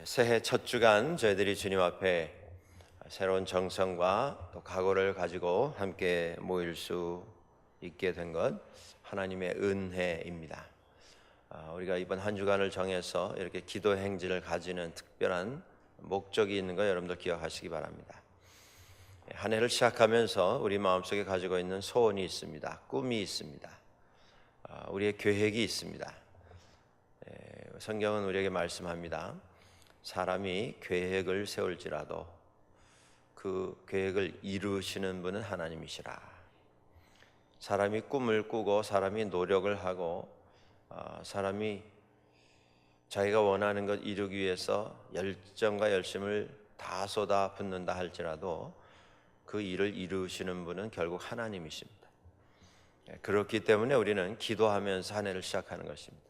새해 첫 주간 저희들이 주님 앞에 새로운 정성과 또 각오를 가지고 함께 모일 수 있게 된 것 하나님의 은혜입니다. 우리가 이번 한 주간을 정해서 이렇게 기도 행진을 가지는 특별한 목적이 있는 거 여러분들 기억하시기 바랍니다. 한 해를 시작하면서 우리 마음속에 가지고 있는 소원이 있습니다. 꿈이 있습니다. 우리의 계획이 있습니다. 성경은 우리에게 말씀합니다. 사람이 계획을 세울지라도 그 계획을 이루시는 분은 하나님이시라. 사람이 꿈을 꾸고 사람이 노력을 하고 사람이 자기가 원하는 것 이루기 위해서 열정과 열심을 다 쏟아붓는다 할지라도 그 일을 이루시는 분은 결국 하나님이십니다. 그렇기 때문에 우리는 기도하면서 한 해를 시작하는 것입니다.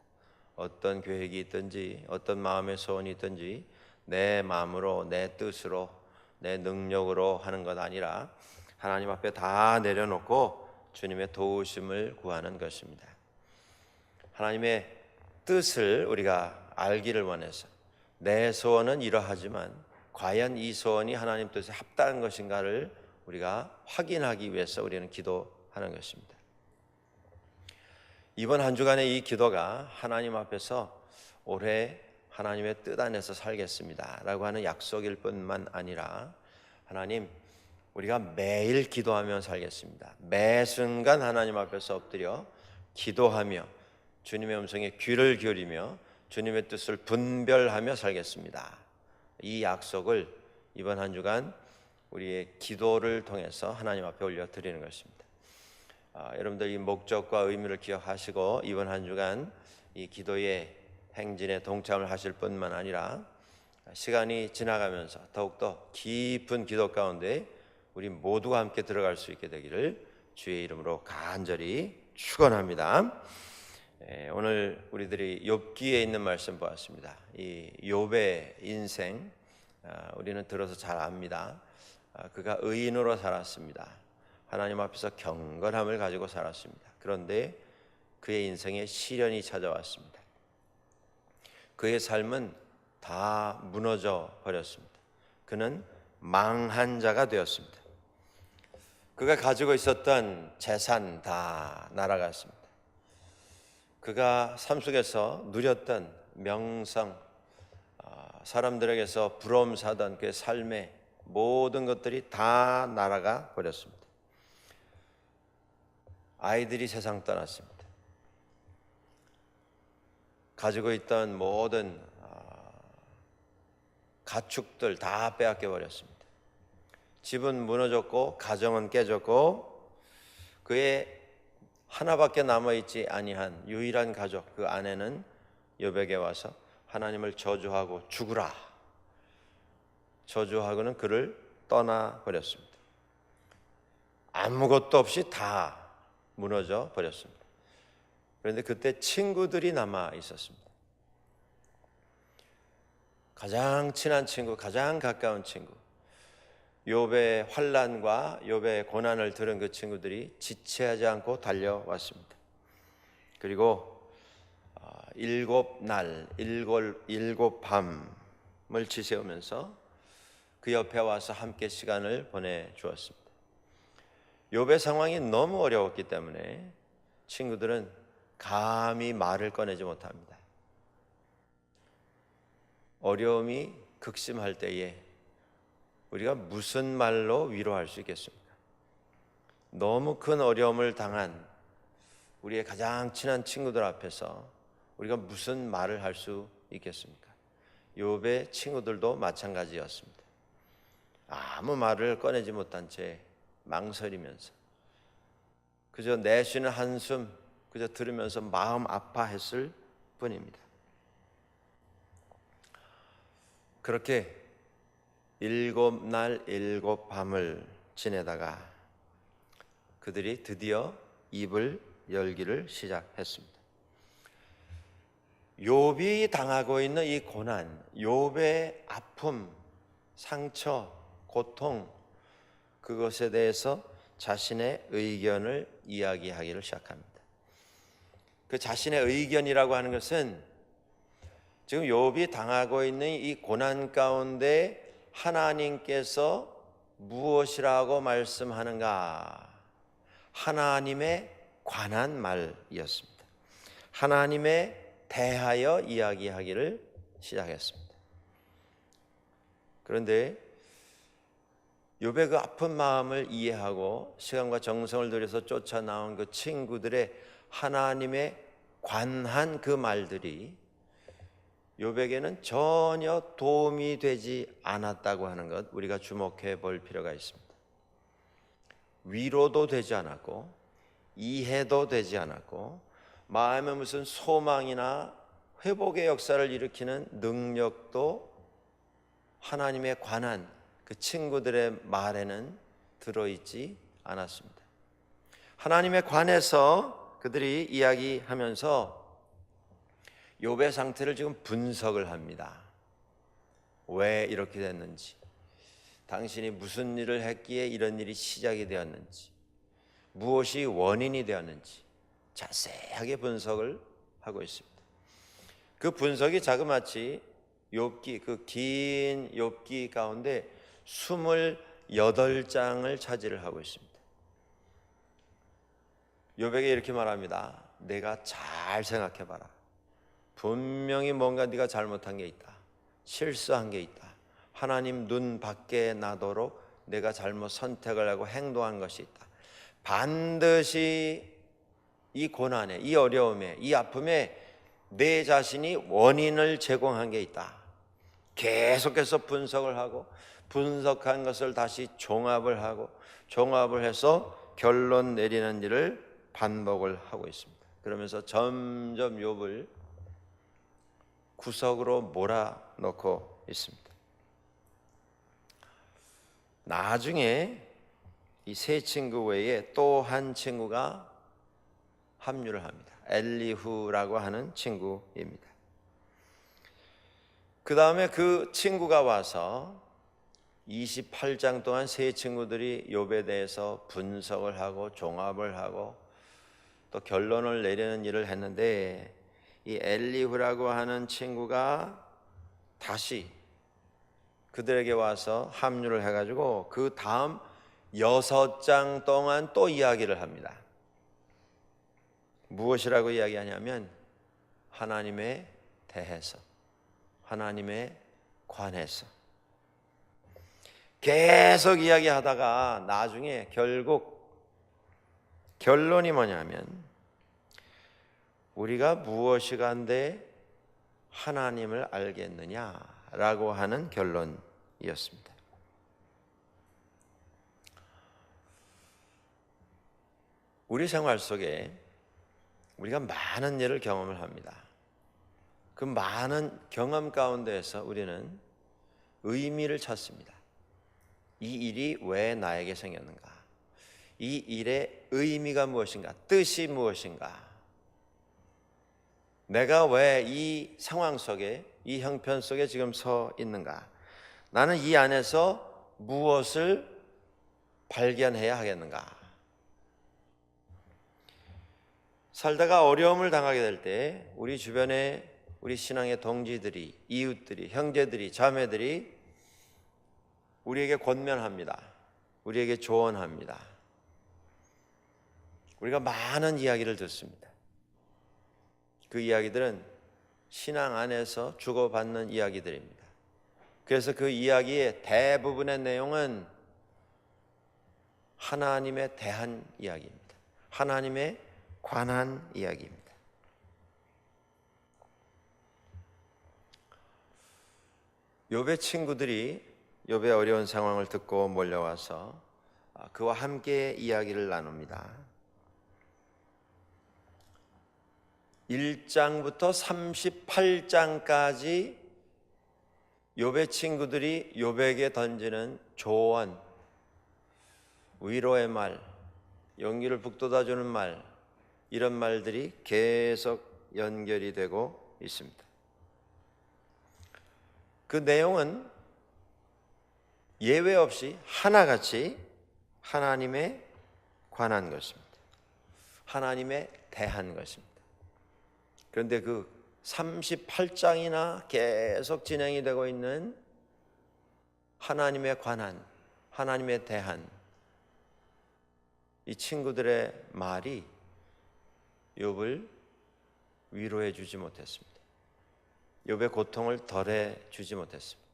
어떤 계획이 있든지 어떤 마음의 소원이 있든지 내 마음으로 내 뜻으로 내 능력으로 하는 것 아니라 하나님 앞에 다 내려놓고 주님의 도우심을 구하는 것입니다. 하나님의 뜻을 우리가 알기를 원해서 내 소원은 이러하지만 과연 이 소원이 하나님 뜻에 합당한 것인가를 우리가 확인하기 위해서 우리는 기도하는 것입니다. 이번 한 주간의 이 기도가 하나님 앞에서 올해 하나님의 뜻 안에서 살겠습니다 라고 하는 약속일 뿐만 아니라 하나님, 우리가 매일 기도하며 살겠습니다. 매 순간 하나님 앞에서 엎드려 기도하며 주님의 음성에 귀를 기울이며 주님의 뜻을 분별하며 살겠습니다. 이 약속을 이번 한 주간 우리의 기도를 통해서 하나님 앞에 올려드리는 것입니다. 여러분들 이 목적과 의미를 기억하시고 이번 한 주간 이 기도의 행진에 동참을 하실 뿐만 아니라 시간이 지나가면서 더욱더 깊은 기도 가운데 우리 모두가 함께 들어갈 수 있게 되기를 주의 이름으로 간절히 축원합니다. 오늘 우리들이 욥기에 있는 말씀 보았습니다. 이 욥의 인생 우리는 들어서 잘 압니다. 그가 의인으로 살았습니다. 하나님 앞에서 경건함을 가지고 살았습니다. 그런데 그의 인생에 시련이 찾아왔습니다. 그의 삶은 다 무너져 버렸습니다. 그는 망한 자가 되었습니다. 그가 가지고 있었던 재산 다 날아갔습니다. 그가 삶 속에서 누렸던 명성, 사람들에게서 부러움 사던 그의 삶의 모든 것들이 다 날아가 버렸습니다. 아이들이 세상 떠났습니다. 가지고 있던 모든 가축들 다 빼앗겨 버렸습니다. 집은 무너졌고 가정은 깨졌고 그의 하나밖에 남아있지 아니한 유일한 가족 그 아내는 욥에게 와서 하나님을 저주하고 죽으라 저주하고는 그를 떠나버렸습니다. 아무것도 없이 다 무너져 버렸습니다. 그런데 그때 친구들이 남아 있었습니다. 가장 친한 친구, 가장 가까운 친구, 욥의 환난과 욥의 고난을 들은 그 친구들이 지체하지 않고 달려왔습니다. 그리고 7날 7 밤을 지새우면서 그 옆에 와서 함께 시간을 보내주었습니다. 욥의 상황이 너무 어려웠기 때문에 친구들은 감히 말을 꺼내지 못합니다. 어려움이 극심할 때에 우리가 무슨 말로 위로할 수 있겠습니까? 너무 큰 어려움을 당한 우리의 가장 친한 친구들 앞에서 우리가 무슨 말을 할 수 있겠습니까? 욥의 친구들도 마찬가지였습니다. 아무 말을 꺼내지 못한 채 망설이면서 그저 내쉬는 한숨 그저 들으면서 마음 아파했을 뿐입니다. 그렇게 7날 7밤을 지내다가 그들이 드디어 입을 열기를 시작했습니다. 욥이 당하고 있는 이 고난, 욥의 아픔, 상처, 고통 그것에 대해서 자신의 의견을 이야기하기를 시작합니다. 그 자신의 의견이라고 하는 것은 지금 욥이 당하고 있는 이 고난 가운데 하나님께서 무엇이라고 말씀하는가? 하나님에 관한 말이었습니다. 하나님에 대하여 이야기하기를 시작했습니다. 그런데 욥의 그 아픈 마음을 이해하고 시간과 정성을 들여서 쫓아 나온 그 친구들의 하나님에 관한 그 말들이 욥에게는 전혀 도움이 되지 않았다고 하는 것, 우리가 주목해 볼 필요가 있습니다. 위로도 되지 않았고 이해도 되지 않았고 마음에 무슨 소망이나 회복의 역사를 일으키는 능력도 하나님에 관한 그 친구들의 말에는 들어있지 않았습니다. 하나님에 관해서 그들이 이야기하면서 욥의 상태를 지금 분석을 합니다. 왜 이렇게 됐는지, 당신이 무슨 일을 했기에 이런 일이 시작이 되었는지, 무엇이 원인이 되었는지 자세하게 분석을 하고 있습니다. 그 분석이 자그마치 욥기, 그 긴 욥기 가운데 28장을 차지를 하고 있습니다. 욥에게 이렇게 말합니다. 내가 잘 생각해봐라. 분명히 뭔가 네가 잘못한 게 있다. 실수한 게 있다. 하나님 눈 밖에 나도록 내가 잘못 선택을 하고 행동한 것이 있다. 반드시 이 고난에, 이 어려움에, 이 아픔에 내 자신이 원인을 제공한 게 있다. 계속해서 분석을 하고 분석한 것을 다시 종합을 하고 종합을 해서 결론 내리는 일을 반복을 하고 있습니다. 그러면서 점점 욥을 구석으로 몰아넣고 있습니다. 나중에 이 세 친구 외에 또 한 친구가 합류를 합니다. 엘리후라고 하는 친구입니다. 그 다음에 그 친구가 와서 28장 동안 세 친구들이 욥에 대해서 분석을 하고 종합을 하고 또 결론을 내리는 일을 했는데, 이 엘리후라고 하는 친구가 다시 그들에게 와서 합류를 해가지고 그 다음 6장 동안 또 이야기를 합니다. 무엇이라고 이야기하냐면 하나님에 대해서, 하나님에 관해서 계속 이야기하다가 나중에 결국 결론이 뭐냐면 우리가 무엇이 간데 하나님을 알겠느냐라고 하는 결론이었습니다. 우리 생활 속에 우리가 많은 일을 경험을 합니다. 그 많은 경험 가운데에서 우리는 의미를 찾습니다. 이 일이 왜 나에게 생겼는가? 이 일의 의미가 무엇인가? 뜻이 무엇인가? 내가 왜 이 상황 속에, 이 형편 속에 지금 서 있는가? 나는 이 안에서 무엇을 발견해야 하겠는가? 살다가 어려움을 당하게 될 때 우리 주변에 우리 신앙의 동지들이, 이웃들이, 형제들이, 자매들이 우리에게 권면합니다. 우리에게 조언합니다. 우리가 많은 이야기를 듣습니다. 그 이야기들은 신앙 안에서 주고받는 이야기들입니다. 그래서 그 이야기의 대부분의 내용은 하나님에 대한 이야기입니다. 하나님에 관한 이야기입니다. 욥의 친구들이 욥의 어려운 상황을 듣고 몰려와서 그와 함께 이야기를 나눕니다. 1장부터 38장까지 욥의 친구들이 욥에게 던지는 조언, 위로의 말, 용기를 북돋아주는 말, 이런 말들이 계속 연결이 되고 있습니다. 그 내용은 예외 없이 하나같이 하나님에 관한 것입니다. 하나님에 대한 것입니다. 그런데 그 38장이나 계속 진행이 되고 있는 하나님에 관한, 하나님에 대한 이 친구들의 말이 욥을 위로해 주지 못했습니다. 욥의 고통을 덜해 주지 못했습니다.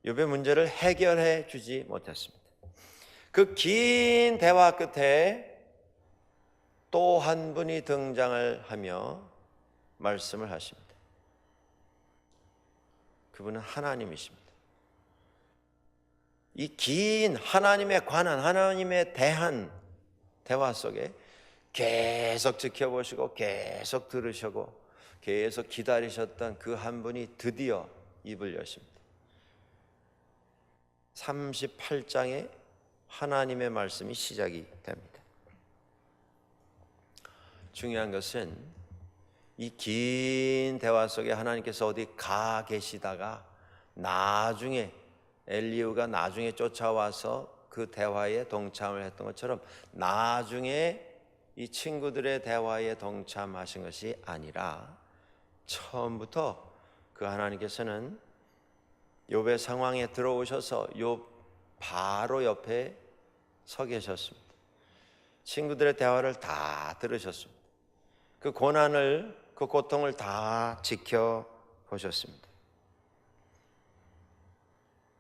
욥의 문제를 해결해 주지 못했습니다. 그 긴 대화 끝에 또 한 분이 등장을 하며 말씀을 하십니다. 그분은 하나님이십니다. 이 긴 하나님에 관한, 하나님에 대한 대화 속에 계속 지켜보시고 계속 들으시고 계속 기다리셨던 그 한 분이 드디어 입을 여십니다. 38장에 하나님의 말씀이 시작이 됩니다. 중요한 것은 이 긴 대화 속에 하나님께서 어디 가 계시다가 나중에 엘리후가 나중에 쫓아와서 그 대화에 동참을 했던 것처럼 나중에 이 친구들의 대화에 동참하신 것이 아니라 처음부터 그 하나님께서는 욥의 상황에 들어오셔서 욥 바로 옆에 서 계셨습니다. 친구들의 대화를 다 들으셨습니다. 그 고난을, 그 고통을 다 지켜보셨습니다.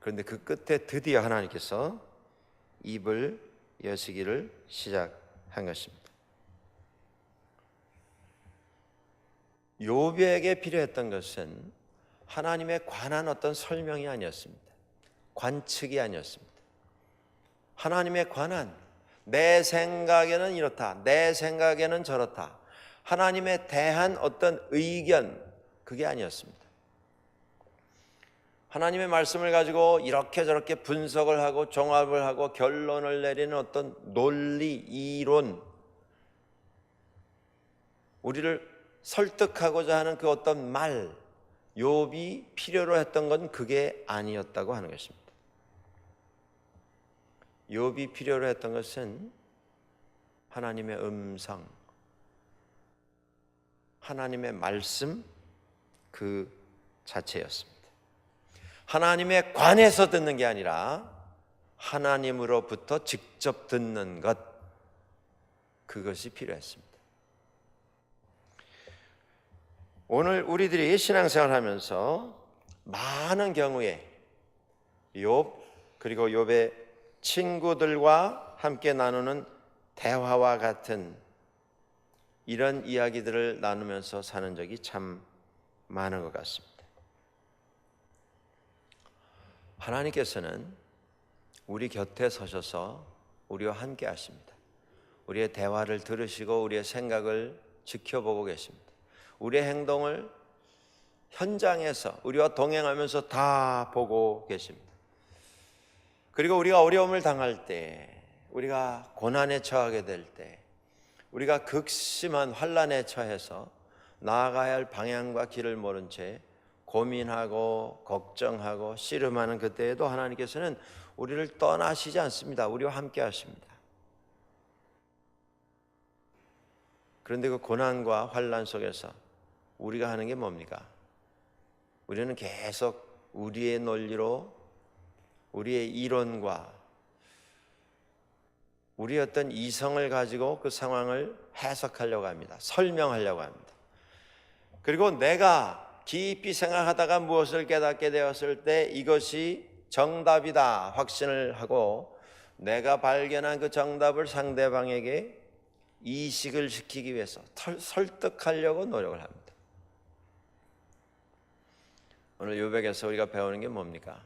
그런데 그 끝에 드디어 하나님께서 입을 여시기를 시작한 것입니다. 욥에게 필요했던 것은 하나님에 관한 어떤 설명이 아니었습니다. 관측이 아니었습니다. 하나님에 관한 내 생각에는 이렇다, 내 생각에는 저렇다, 하나님에 대한 어떤 의견, 그게 아니었습니다. 하나님의 말씀을 가지고 이렇게 저렇게 분석을 하고 종합을 하고 결론을 내리는 어떤 논리, 이론, 우리를 설득하고자 하는 그 어떤 말, 욥이 필요로 했던 건 그게 아니었다고 하는 것입니다. 욥이 필요로 했던 것은 하나님의 음성, 하나님의 말씀 그 자체였습니다. 하나님에 관해서 듣는 게 아니라 하나님으로부터 직접 듣는 것, 그것이 필요했습니다. 오늘 우리들이 신앙생활을 하면서 많은 경우에 욥 그리고 욥의 친구들과 함께 나누는 대화와 같은 이런 이야기들을 나누면서 사는 적이 참 많은 것 같습니다. 하나님께서는 우리 곁에 서셔서 우리와 함께 하십니다. 우리의 대화를 들으시고 우리의 생각을 지켜보고 계십니다. 우리의 행동을 현장에서 우리와 동행하면서 다 보고 계십니다. 그리고 우리가 어려움을 당할 때, 우리가 고난에 처하게 될 때, 우리가 극심한 환난에 처해서 나아가야 할 방향과 길을 모른 채 고민하고 걱정하고 씨름하는 그때에도 하나님께서는 우리를 떠나시지 않습니다. 우리와 함께 하십니다. 그런데 그 고난과 환난 속에서 우리가 하는 게 뭡니까? 우리는 계속 우리의 논리로, 우리의 이론과 우리의 어떤 이성을 가지고 그 상황을 해석하려고 합니다. 설명하려고 합니다. 그리고 내가 깊이 생각하다가 무엇을 깨닫게 되었을 때 이것이 정답이다 확신을 하고 내가 발견한 그 정답을 상대방에게 이식을 시키기 위해서 설득하려고 노력을 합니다. 오늘 욥에게서 우리가 배우는 게 뭡니까?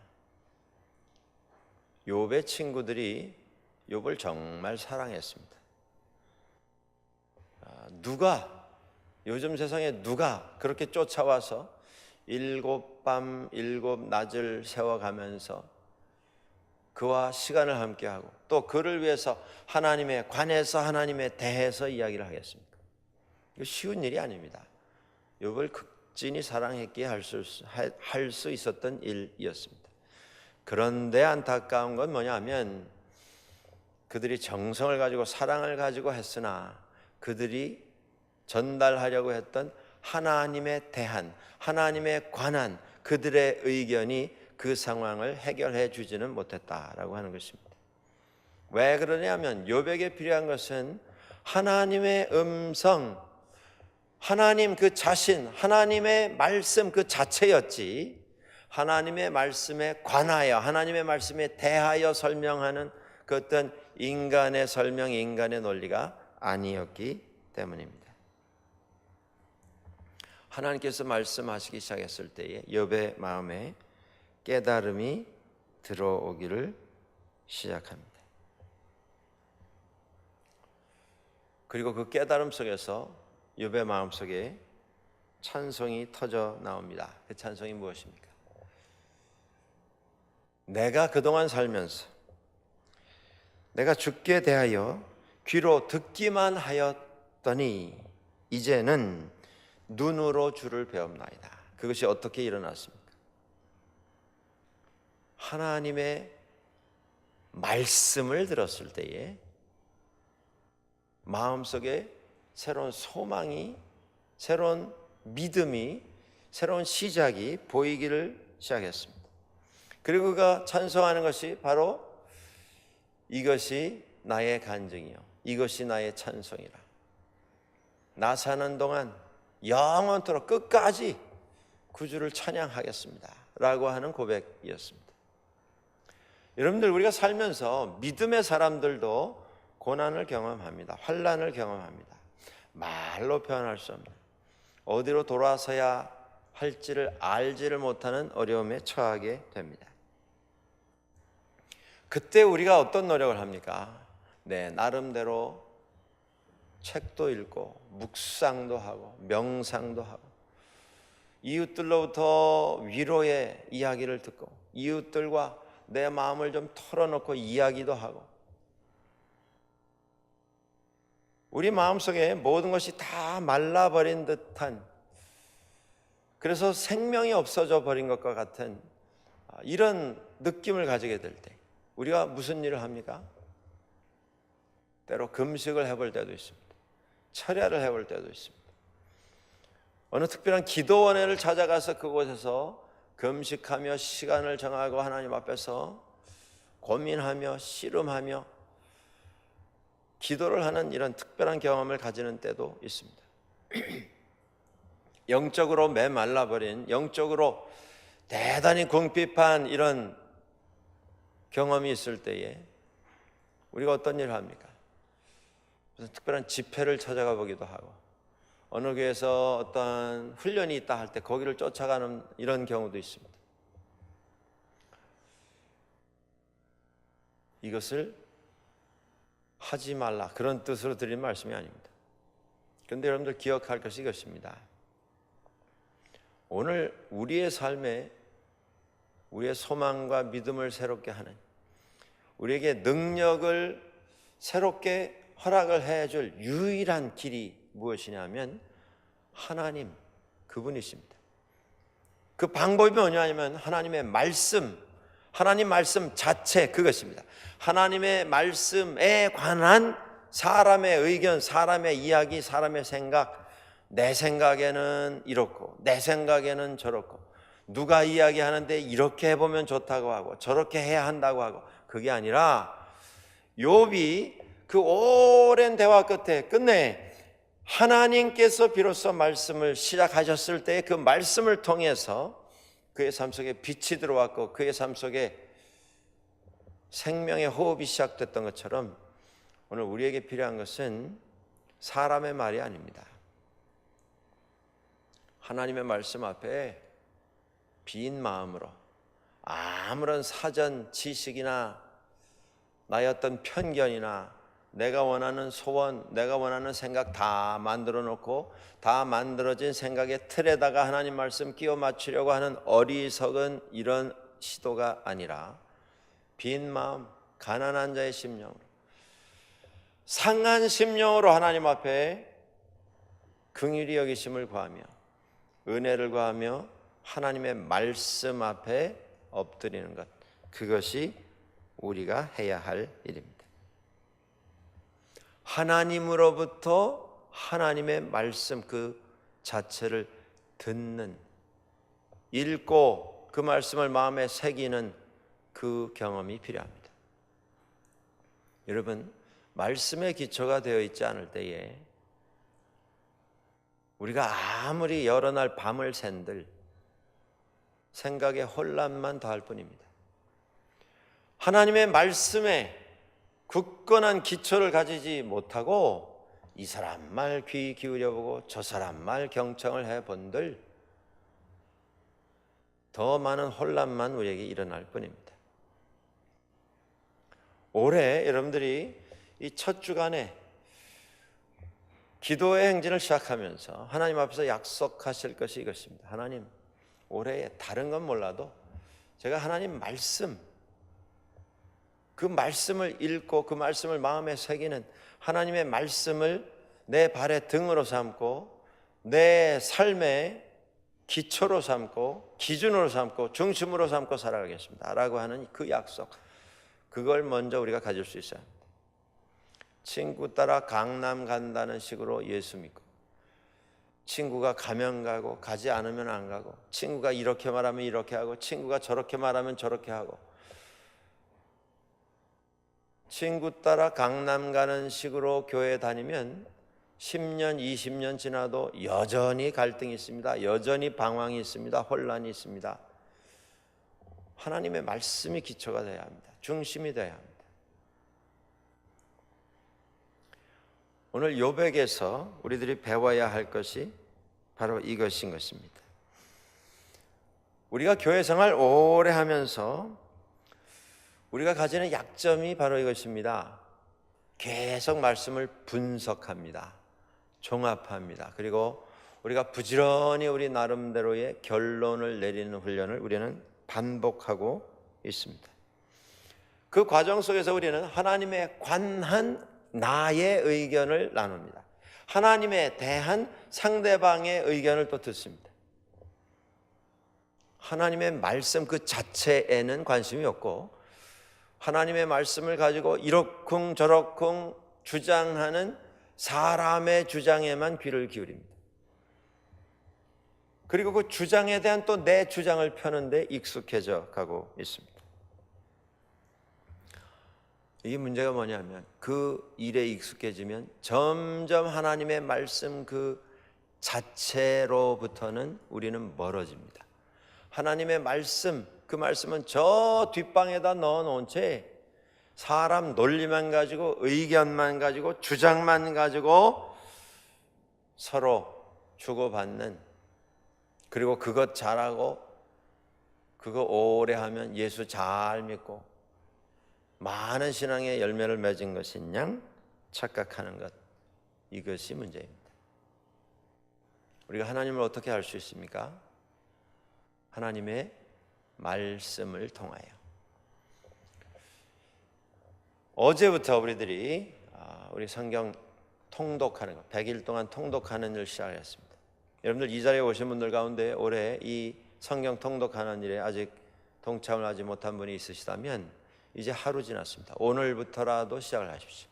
욥의 친구들이 욥을 정말 사랑했습니다. 누가, 요즘 세상에 누가 그렇게 쫓아와서 7밤 7낮을 세워가면서 그와 시간을 함께하고 또 그를 위해서 하나님에 관해서 하나님에 대해서 이야기를 하겠습니까? 이거 쉬운 일이 아닙니다. 욥을 극진히 사랑했기에 할 수 있었던 일이었습니다. 그런데 안타까운 건 뭐냐면 그들이 정성을 가지고 사랑을 가지고 했으나 그들이 전달하려고 했던 하나님에 대한, 하나님에 관한 그들의 의견이 그 상황을 해결해 주지는 못했다라고 하는 것입니다. 왜 그러냐면 욥에게 필요한 것은 하나님의 음성, 하나님 그 자신, 하나님의 말씀 그 자체였지, 하나님의 말씀에 관하여, 하나님의 말씀에 대하여 설명하는 그 어떤 인간의 설명, 인간의 논리가 아니었기 때문입니다. 하나님께서 말씀하시기 시작했을 때에 욥의 마음에 깨달음이 들어오기를 시작합니다. 그리고 그 깨달음 속에서 욥의 마음속에 찬송이 터져 나옵니다. 그 찬송이 무엇입니까? 내가 그동안 살면서 내가 주께 대하여 귀로 듣기만 하였더니 이제는 눈으로 주를 배웁나이다. 그것이 어떻게 일어났습니까? 하나님의 말씀을 들었을 때에 마음속에 새로운 소망이, 새로운 믿음이, 새로운 시작이 보이기를 시작했습니다. 그리고 그가 찬송하는 것이 바로 이것이 나의 간증이요, 이것이 나의 찬송이라. 나 사는 동안 영원토록 끝까지 구주를 찬양하겠습니다 라고 하는 고백이었습니다. 여러분들, 우리가 살면서 믿음의 사람들도 고난을 경험합니다. 환난을 경험합니다. 말로 표현할 수 없는, 어디로 돌아서야 할지를 알지를 못하는 어려움에 처하게 됩니다. 그때 우리가 어떤 노력을 합니까? 네, 나름대로 책도 읽고 묵상도 하고 명상도 하고 이웃들로부터 위로의 이야기를 듣고 이웃들과 내 마음을 좀 털어놓고 이야기도 하고, 우리 마음속에 모든 것이 다 말라버린 듯한, 그래서 생명이 없어져 버린 것과 같은 이런 느낌을 가지게 될 때 우리가 무슨 일을 합니까? 때로 금식을 해볼 때도 있습니다. 철야를 해볼 때도 있습니다. 어느 특별한 기도원회를 찾아가서 그곳에서 금식하며 시간을 정하고 하나님 앞에서 고민하며 씨름하며 기도를 하는 이런 특별한 경험을 가지는 때도 있습니다. 영적으로 메말라버린, 영적으로 대단히 궁핍한 이런 경험이 있을 때에 우리가 어떤 일을 합니까? 무슨 특별한 집회를 찾아가 보기도 하고, 어느 교회에서 어떤 훈련이 있다 할 때 거기를 쫓아가는 이런 경우도 있습니다. 이것을 하지 말라, 그런 뜻으로 드린 말씀이 아닙니다. 그런데 여러분들 기억할 것이 이것입니다. 오늘 우리의 삶에 우리의 소망과 믿음을 새롭게 하는, 우리에게 능력을 새롭게 허락을 해줄 유일한 길이 무엇이냐면 하나님, 그분이십니다. 그 방법이 뭐냐면 하나님의 말씀, 하나님 말씀 자체, 그것입니다. 하나님의 말씀에 관한 사람의 의견, 사람의 이야기, 사람의 생각, 내 생각에는 이렇고 내 생각에는 저렇고, 누가 이야기하는데 이렇게 해보면 좋다고 하고 저렇게 해야 한다고 하고, 그게 아니라 욥이 그 오랜 대화 끝내 하나님께서 비로소 말씀을 시작하셨을 때 그 말씀을 통해서 그의 삶 속에 빛이 들어왔고 그의 삶 속에 생명의 호흡이 시작됐던 것처럼 오늘 우리에게 필요한 것은 사람의 말이 아닙니다. 하나님의 말씀 앞에 빈 마음으로 아무런 사전 지식이나 나의 어떤 편견이나 내가 원하는 소원, 내가 원하는 생각 다 만들어 놓고 다 만들어진 생각의 틀에다가 하나님 말씀 끼워 맞추려고 하는 어리석은 이런 시도가 아니라 빈 마음, 가난한 자의 심령으로, 상한 심령으로 하나님 앞에 긍휼히 여기심을 구하며 은혜를 구하며 하나님의 말씀 앞에 엎드리는 것, 그것이 우리가 해야 할 일입니다. 하나님으로부터 하나님의 말씀, 그 자체를 듣는, 읽고 그 말씀을 마음에 새기는 그 경험이 필요합니다. 여러분, 말씀의 기초가 되어 있지 않을 때에 우리가 아무리 여러 날 밤을 샌들 생각에 혼란만 더할 뿐입니다. 하나님의 말씀에 굳건한 기초를 가지지 못하고 이 사람 말 귀 기울여보고 저 사람 말 경청을 해본들 더 많은 혼란만 우리에게 일어날 뿐입니다. 올해 여러분들이 이 첫 주간에 기도의 행진을 시작하면서 하나님 앞에서 약속하실 것이 이것입니다. 하나님, 올해에 다른 건 몰라도 제가 하나님 말씀, 그 말씀을 읽고 그 말씀을 마음에 새기는 하나님의 말씀을 내 발의 등으로 삼고 내 삶의 기초로 삼고 기준으로 삼고 중심으로 삼고 살아가겠습니다 라고 하는 그 약속, 그걸 먼저 우리가 가질 수 있어야 합니다. 친구 따라 강남 간다는 식으로 예수 믿고 친구가 가면 가고 가지 않으면 안 가고 친구가 이렇게 말하면 이렇게 하고 친구가 저렇게 말하면 저렇게 하고 친구 따라 강남 가는 식으로 교회 다니면 10년, 20년 지나도 여전히 갈등이 있습니다. 여전히 방황이 있습니다. 혼란이 있습니다. 하나님의 말씀이 기초가 되어야 합니다. 중심이 되어야 합니다. 오늘 욥에게서 우리들이 배워야 할 것이 바로 이것인 것입니다. 우리가 교회 생활 오래 하면서 우리가 가지는 약점이 바로 이것입니다. 계속 말씀을 분석합니다. 종합합니다. 그리고 우리가 부지런히 우리 나름대로의 결론을 내리는 훈련을 우리는 반복하고 있습니다. 그 과정 속에서 우리는 하나님에 관한 나의 의견을 나눕니다. 하나님에 대한 상대방의 의견을 또 듣습니다. 하나님의 말씀 그 자체에는 관심이 없고 하나님의 말씀을 가지고 이러쿵저러쿵 주장하는 사람의 주장에만 귀를 기울입니다. 그리고 그 주장에 대한 또 내 주장을 펴는 데 익숙해져 가고 있습니다. 이게 문제가 뭐냐면 그 일에 익숙해지면 점점 하나님의 말씀 그 자체로부터는 우리는 멀어집니다. 하나님의 말씀, 그 말씀은 저 뒷방에다 넣어놓은 채 사람 논리만 가지고 의견만 가지고 주장만 가지고 서로 주고받는, 그리고 그것 잘하고 그거 오래 하면 예수 잘 믿고 많은 신앙의 열매를 맺은 것인 양 착각하는 것, 이것이 문제입니다. 우리가 하나님을 어떻게 알 수 있습니까? 하나님의 말씀을 통하여. 어제부터 우리들이 우리 성경 통독하는 것, 100일 동안 통독하는 일을 시작했습니다. 여러분들 이 자리에 오신 분들 가운데 올해 이 성경 통독하는 일에 아직 동참을 하지 못한 분이 있으시다면 이제 하루 지났습니다. 오늘부터라도 시작을 하십시오.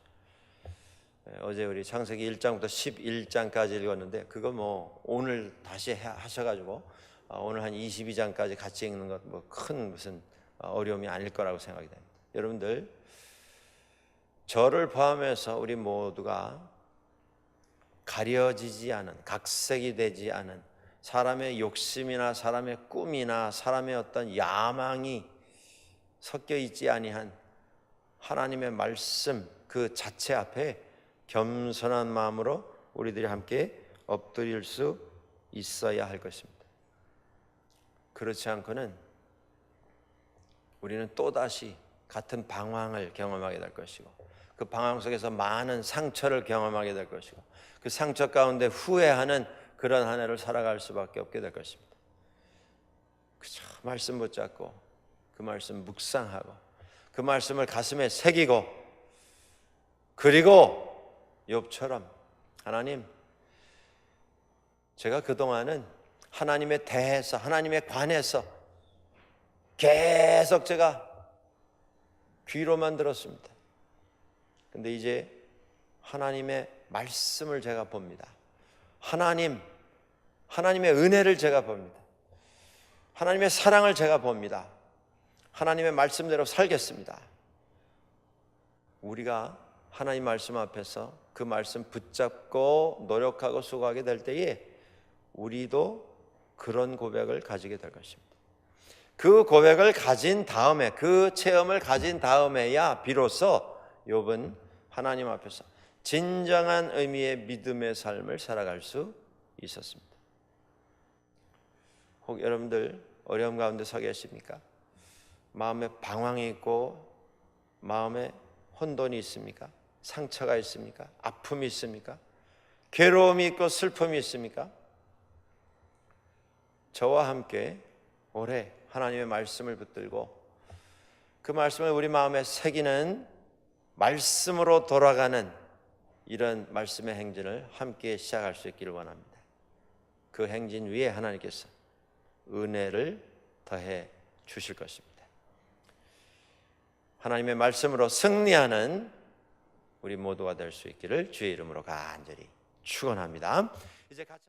어제 우리 창세기 1장부터 11장까지 읽었는데 그거 뭐 오늘 다시 하셔가지고 오늘 한 22장까지 같이 읽는 것 뭐 큰 무슨 어려움이 아닐 거라고 생각이 됩니다. 여러분들, 저를 포함해서 우리 모두가 가려지지 않은, 각색이 되지 않은 사람의 욕심이나 사람의 꿈이나 사람의 어떤 야망이 섞여 있지 아니한 하나님의 말씀 그 자체 앞에 겸손한 마음으로 우리들이 함께 엎드릴 수 있어야 할 것입니다. 그렇지 않고는 우리는 또다시 같은 방황을 경험하게 될 것이고 그 방황 속에서 많은 상처를 경험하게 될 것이고 그 상처 가운데 후회하는 그런 한 해를 살아갈 수밖에 없게 될 것입니다. 그저 말씀 붙잡고 그 말씀 묵상하고 그 말씀을 가슴에 새기고 그리고 욥처럼 하나님, 제가 그동안은 하나님에 대해서 하나님에 관해서 계속 제가 귀로만 들었습니다. 근데 이제 하나님의 말씀을 제가 봅니다. 하나님, 하나님의 은혜를 제가 봅니다. 하나님의 사랑을 제가 봅니다. 하나님의 말씀대로 살겠습니다. 우리가 하나님 말씀 앞에서 그 말씀 붙잡고 노력하고 수고하게 될 때에 우리도 그런 고백을 가지게 될 것입니다. 그 고백을 가진 다음에, 그 체험을 가진 다음에야 비로소 욥은 하나님 앞에서 진정한 의미의 믿음의 삶을 살아갈 수 있었습니다. 혹 여러분들 어려움 가운데 서 계십니까? 마음에 방황이 있고 마음에 혼돈이 있습니까? 상처가 있습니까? 아픔이 있습니까? 괴로움이 있고 슬픔이 있습니까? 저와 함께 올해 하나님의 말씀을 붙들고 그 말씀을 우리 마음에 새기는 말씀으로 돌아가는 이런 말씀의 행진을 함께 시작할 수 있기를 원합니다. 그 행진 위에 하나님께서 은혜를 더해 주실 것입니다. 하나님의 말씀으로 승리하는 우리 모두가 될 수 있기를 주의 이름으로 간절히 축원합니다. 이제 같이